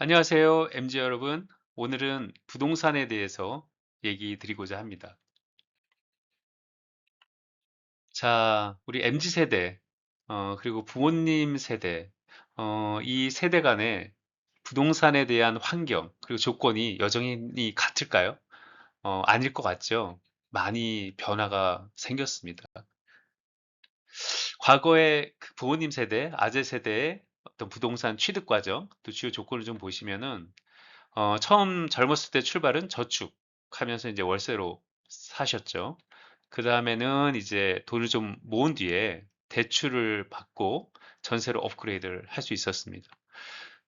안녕하세요, MG 여러분. 오늘은 부동산에 대해서 얘기 드리고자 합니다. 자, 우리 MG 세대, 그리고 부모님 세대, 이 세대 간의 부동산에 대한 환경, 그리고 조건이 여전히 같을까요? 아닐 것 같죠? 많이 변화가 생겼습니다. 과거에 그 부모님 세대, 아재 세대의 어떤 부동산 취득 과정, 또 주요 조건을 좀 보시면은 처음 젊었을 때 출발은 저축하면서 이제 월세로 사셨죠. 그 다음에는 이제 돈을 좀 모은 뒤에 대출을 받고 전세로 업그레이드를 할 수 있었습니다.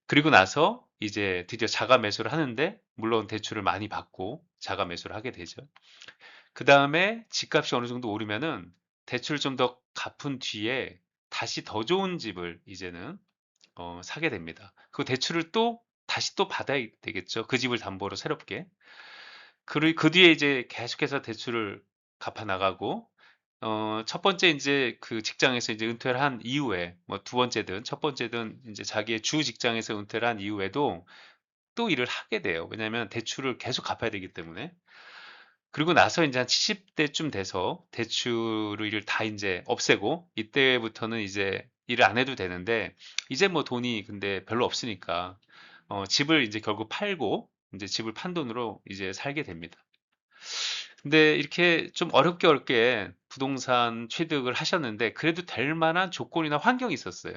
그리고 나서 이제 드디어 자가 매수를 하는데, 물론 대출을 많이 받고 자가 매수를 하게 되죠. 그 다음에 집값이 어느 정도 오르면은 대출을 좀 더 갚은 뒤에 다시 더 좋은 집을 이제는 사게 됩니다. 그 대출을 또 다시 또 받아야 되겠죠. 그 집을 담보로 새롭게. 그 뒤에 이제 계속해서 대출을 갚아 나가고, 첫 번째 이제 그 직장에서 이제 은퇴를 한 이후에, 뭐 두 번째든 첫 번째든 이제 자기의 주 직장에서 은퇴를 한 이후에도 또 일을 하게 돼요. 왜냐하면 대출을 계속 갚아야 되기 때문에. 그리고 나서 이제 한 70대쯤 돼서 대출을 다 이제 없애고, 이때부터는 이제 일을 안 해도 되는데, 이제 뭐 돈이 근데 별로 없으니까, 집을 이제 결국 팔고, 이제 집을 판 돈으로 이제 살게 됩니다. 근데 이렇게 좀 어렵게 부동산 취득을 하셨는데, 그래도 될 만한 조건이나 환경이 있었어요.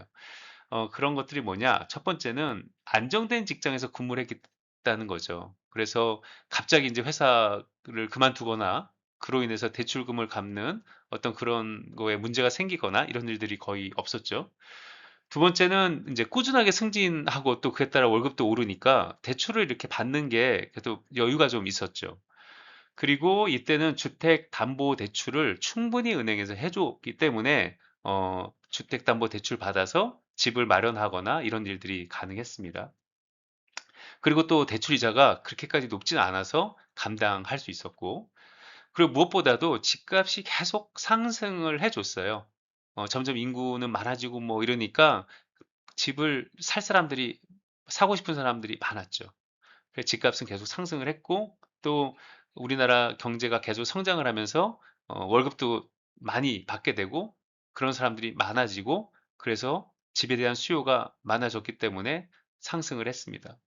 그런 것들이 뭐냐? 첫 번째는 안정된 직장에서 근무를 했다는 거죠. 그래서 갑자기 이제 회사를 그만두거나 그로 인해서 대출금을 갚는 어떤 그런 거에 문제가 생기거나 이런 일들이 거의 없었죠. 두 번째는 이제 꾸준하게 승진하고 또 그에 따라 월급도 오르니까 대출을 이렇게 받는 게 그래도 여유가 좀 있었죠. 그리고 이때는 주택담보대출을 충분히 은행에서 해줬기 때문에 주택담보대출 받아서 집을 마련하거나 이런 일들이 가능했습니다. 그리고 또 대출 이자가 그렇게까지 높진 않아서 감당할 수 있었고, 그리고 무엇보다도 집값이 계속 상승을 해줬어요. 점점 인구는 많아지고 뭐 이러니까 집을 살 사람들이, 사고 싶은 사람들이 많았죠. 그래서 집값은 계속 상승을 했고, 또 우리나라 경제가 계속 성장을 하면서 월급도 많이 받게 되고 그런 사람들이 많아지고, 그래서 집에 대한 수요가 많아졌기 때문에 상승을 했습니다.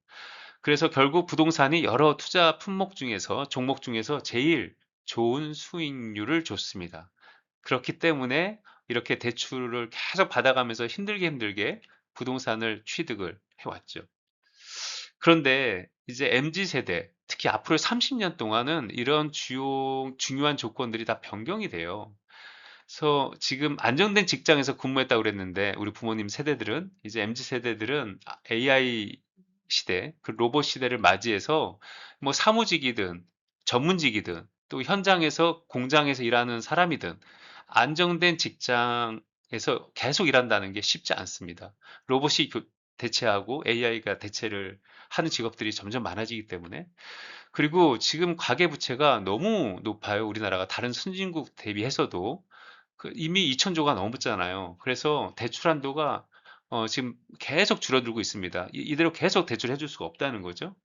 그래서 결국 부동산이 여러 투자 품목 중에서, 종목 중에서 제일 좋은 수익률을 줬습니다. 그렇기 때문에 이렇게 대출을 계속 받아가면서 힘들게 부동산을 취득을 해왔죠. 그런데 이제 MZ 세대, 특히 앞으로 30년 동안은 이런 중요한 조건들이 다 변경이 돼요. 그래서 지금 안정된 직장에서 근무했다고 그랬는데, 우리 부모님 세대들은, 이제 MZ 세대들은 AI 시대, 그 로봇 시대를 맞이해서 뭐 사무직이든 전문직이든 또 현장에서 공장에서 일하는 사람이든 안정된 직장에서 계속 일한다는 게 쉽지 않습니다. 로봇이 대체하고 AI가 대체를 하는 직업들이 점점 많아지기 때문에. 그리고 지금 가계부채가 너무 높아요. 우리나라가 다른 선진국 대비해서도. 이미 2천조가 넘었잖아요. 그래서 대출 한도가 지금 계속 줄어들고 있습니다. 이대로 계속 대출해 줄 수가 없다는 거죠.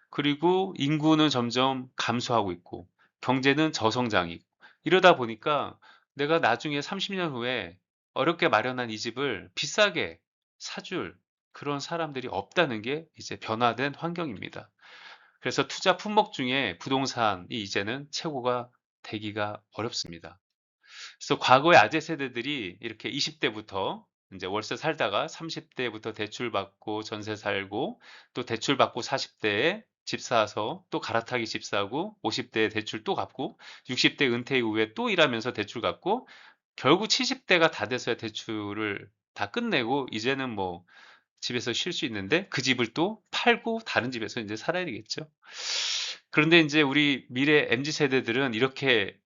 그리고 인구는 점점 감소하고 있고 경제는 저성장이고, 이러다 보니까 내가 나중에 30년 후에 어렵게 마련한 이 집을 비싸게 사줄 그런 사람들이 없다는 게 이제 변화된 환경입니다. 그래서 투자 품목 중에 부동산이 이제는 최고가 되기가 어렵습니다. 그래서 과거의 아재 세대들이 이렇게 20대부터 이제 월세 살다가 30대부터 대출 받고 전세 살고, 또 대출 받고 40대에 집 사서 또 갈아타기 집 사고, 50대에 대출 또 갚고, 60대 은퇴 이후에 또 일하면서 대출 갚고, 결국 70대가 다 돼서야 대출을 다 끝내고 이제는 뭐 집에서 쉴 수 있는데, 그 집을 또 팔고 다른 집에서 이제 살아야 되겠죠. 그런데 이제 우리 미래 MZ 세대들은 이렇게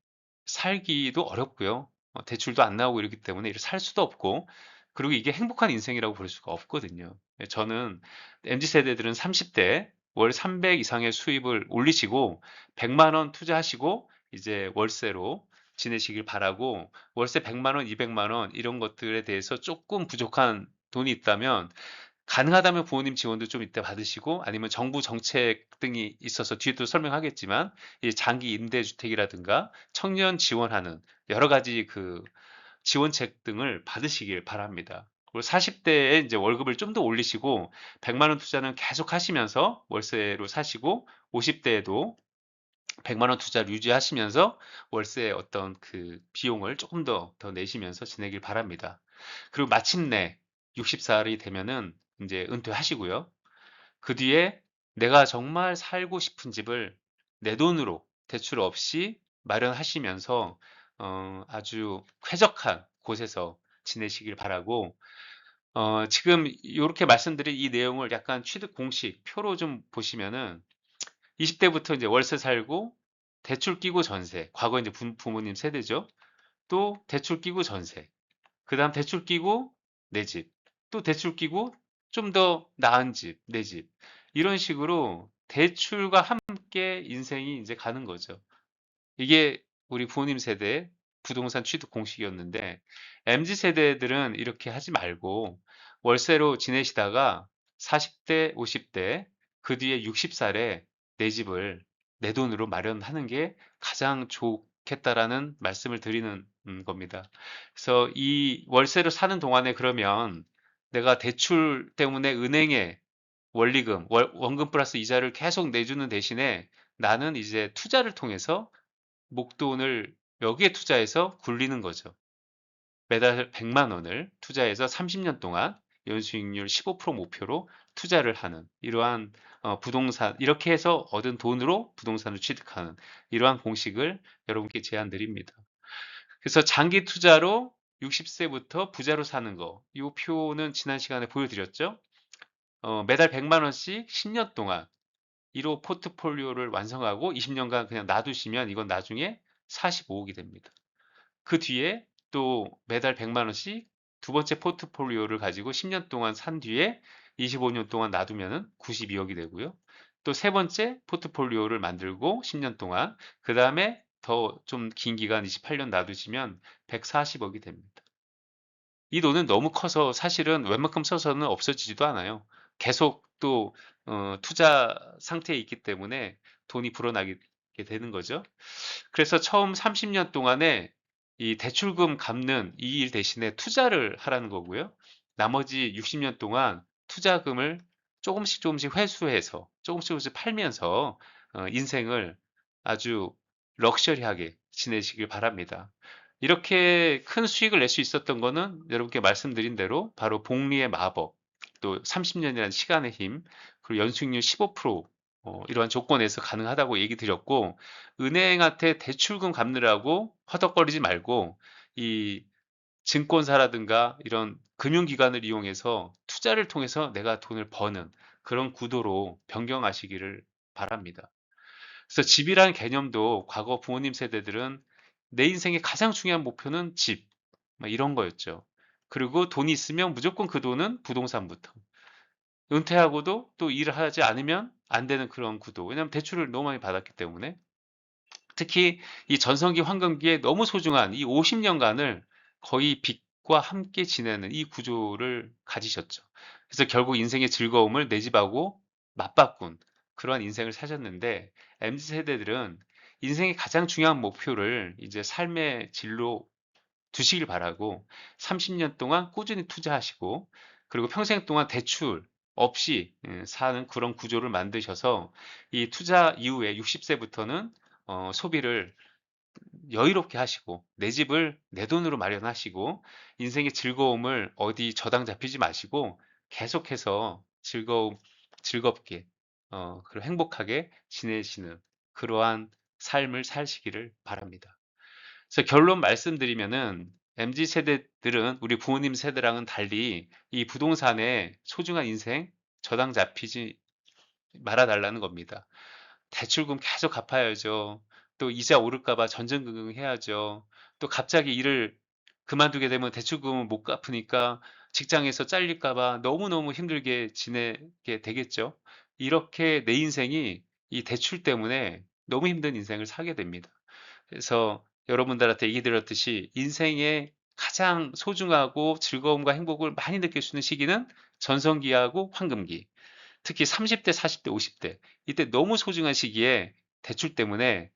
살기도 어렵고요. 대출도 안 나오고 이러기 때문에 이렇게 살 수도 없고, 그리고 이게 행복한 인생이라고 볼 수가 없거든요. 저는 MZ 세대들은 30대 월 300 이상의 수입을 올리시고 100만 원 투자하시고 이제 월세로 지내시길 바라고, 월세 100만 원, 200만 원 이런 것들에 대해서 조금 부족한 돈이 있다면 가능하다면 부모님 지원도 좀 이때 받으시고 아니면 정부 정책 등이 있어서 뒤에 또 설명하겠지만 이 장기 임대주택이라든가 청년 지원하는 여러 가지 그 지원책 등을 받으시길 바랍니다. 그리고 40대에 이제 월급을 좀 더 올리시고 100만 원 투자는 계속 하시면서 월세로 사시고 50대에도 100만 원 투자를 유지하시면서 월세의 어떤 그 비용을 조금 더 내시면서 지내길 바랍니다. 그리고 마침내 60살이 되면은 이제 은퇴하시고요. 그 뒤에 내가 정말 살고 싶은 집을 내 돈으로 대출 없이 마련하시면서 아주 쾌적한 곳에서 지내시길 바라고 지금 요렇게 말씀드린 이 내용을 약간 취득 공식 표로 좀 보시면은 20대부터 이제 월세 살고 대출 끼고 전세. 과거 이제 부모님 세대죠. 또 대출 끼고 전세. 그다음 대출 끼고 내 집. 또 대출 끼고 좀 더 나은 집, 내 집. 이런 식으로 대출과 함께 인생이 이제 가는 거죠. 이게 우리 부모님 세대 부동산 취득 공식이었는데 MZ 세대들은 이렇게 하지 말고 월세로 지내시다가 40대, 50대, 그 뒤에 60살에 내 집을 내 돈으로 마련하는 게 가장 좋겠다라는 말씀을 드리는 겁니다. 그래서 이 월세로 사는 동안에 그러면 내가 대출 때문에 은행에 원리금, 원금 플러스 이자를 계속 내주는 대신에 나는 이제 투자를 통해서 목돈을 여기에 투자해서 굴리는 거죠. 매달 100만 원을 투자해서 30년 동안 연수익률 15% 목표로 투자를 하는 이러한 부동산 이렇게 해서 얻은 돈으로 부동산을 취득하는 이러한 공식을 여러분께 제안드립니다. 그래서 장기 투자로 60세부터 부자로 사는 거, 이 표는 지난 시간에 보여드렸죠. 매달 100만 원씩 10년 동안 1호 포트폴리오를 완성하고 20년간 그냥 놔두시면 이건 나중에 45억이 됩니다. 그 뒤에 또 매달 100만 원씩 두 번째 포트폴리오를 가지고 10년 동안 산 뒤에 25년 동안 놔두면은 92억이 되고요. 또 세 번째 포트폴리오를 만들고 10년 동안 그 다음에 더 좀 긴 기간 28년 놔두시면 140억이 됩니다. 이 돈은 너무 커서 사실은 웬만큼 써서는 없어지지도 않아요. 계속 또 투자 상태에 있기 때문에 돈이 불어나게 되는 거죠. 그래서 처음 30년 동안에 이 대출금 갚는 이 일 대신에 투자를 하라는 거고요. 나머지 60년 동안 투자금을 조금씩 조금씩 회수해서 조금씩 조금씩 팔면서 인생을 아주 럭셔리하게 지내시길 바랍니다. 이렇게 큰 수익을 낼 수 있었던 거는 여러분께 말씀드린 대로 바로 복리의 마법, 또 30년이라는 시간의 힘, 그리고 연수익률 15% 이러한 조건에서 가능하다고 얘기 드렸고, 은행한테 대출금 갚느라고 허덕거리지 말고 이 증권사라든가 이런 금융기관을 이용해서 투자를 통해서 내가 돈을 버는 그런 구도로 변경하시기를 바랍니다. 그래서 집이라는 개념도 과거 부모님 세대들은 내 인생의 가장 중요한 목표는 집, 막 이런 거였죠. 그리고 돈이 있으면 무조건 그 돈은 부동산부터. 은퇴하고도 또 일을 하지 않으면 안 되는 그런 구도. 왜냐하면 대출을 너무 많이 받았기 때문에. 특히 이 전성기 황금기에 너무 소중한 이 50년간을 거의 빚과 함께 지내는 이 구조를 가지셨죠. 그래서 결국 인생의 즐거움을 내 집하고 맞바꾼 그러한 인생을 사셨는데 MZ 세대들은 인생의 가장 중요한 목표를 이제 삶의 질로 두시길 바라고 30년 동안 꾸준히 투자하시고 그리고 평생 동안 대출 없이 사는 그런 구조를 만드셔서 이 투자 이후에 60세부터는 소비를 여유롭게 하시고 내 집을 내 돈으로 마련하시고 인생의 즐거움을 어디 저당 잡히지 마시고 계속해서 즐겁게 그리고 행복하게 지내시는 그러한 삶을 사시기를 바랍니다. 그래서 결론 말씀드리면은 MZ 세대들은 우리 부모님 세대랑은 달리 이 부동산에 소중한 인생 저당 잡히지 말아달라는 겁니다. 대출금 계속 갚아야죠. 또 이자 오를까 봐 전전긍긍 해야죠. 또 갑자기 일을 그만두게 되면 대출금을 못 갚으니까 직장에서 잘릴까 봐 너무너무 힘들게 지내게 되겠죠. 이렇게 내 인생이 이 대출 때문에 너무 힘든 인생을 살게 됩니다. 그래서 여러분들한테 얘기 드렸듯이 인생의 가장 소중하고 즐거움과 행복을 많이 느낄 수 있는 시기는 전성기하고 황금기. 특히 30대, 40대, 50대. 이때 너무 소중한 시기에 대출 때문에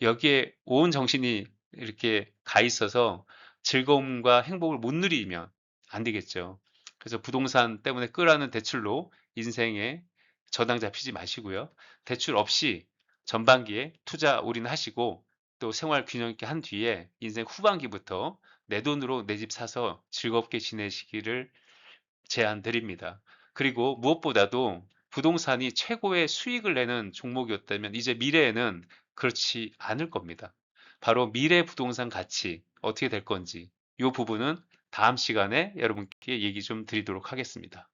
여기에 온 정신이 이렇게 가 있어서 즐거움과 행복을 못 누리면 안 되겠죠. 그래서 부동산 때문에 끌어안는 대출로 인생에 저당 잡히지 마시고요. 대출 없이 전반기에 투자 올인하시고 또 생활 균형 있게 한 뒤에 인생 후반기부터 내 돈으로 내 집 사서 즐겁게 지내시기를 제안 드립니다. 그리고 무엇보다도 부동산이 최고의 수익을 내는 종목이었다면 이제 미래에는 그렇지 않을 겁니다. 바로 미래 부동산 가치 어떻게 될 건지 이 부분은 다음 시간에 여러분께 얘기 좀 드리도록 하겠습니다.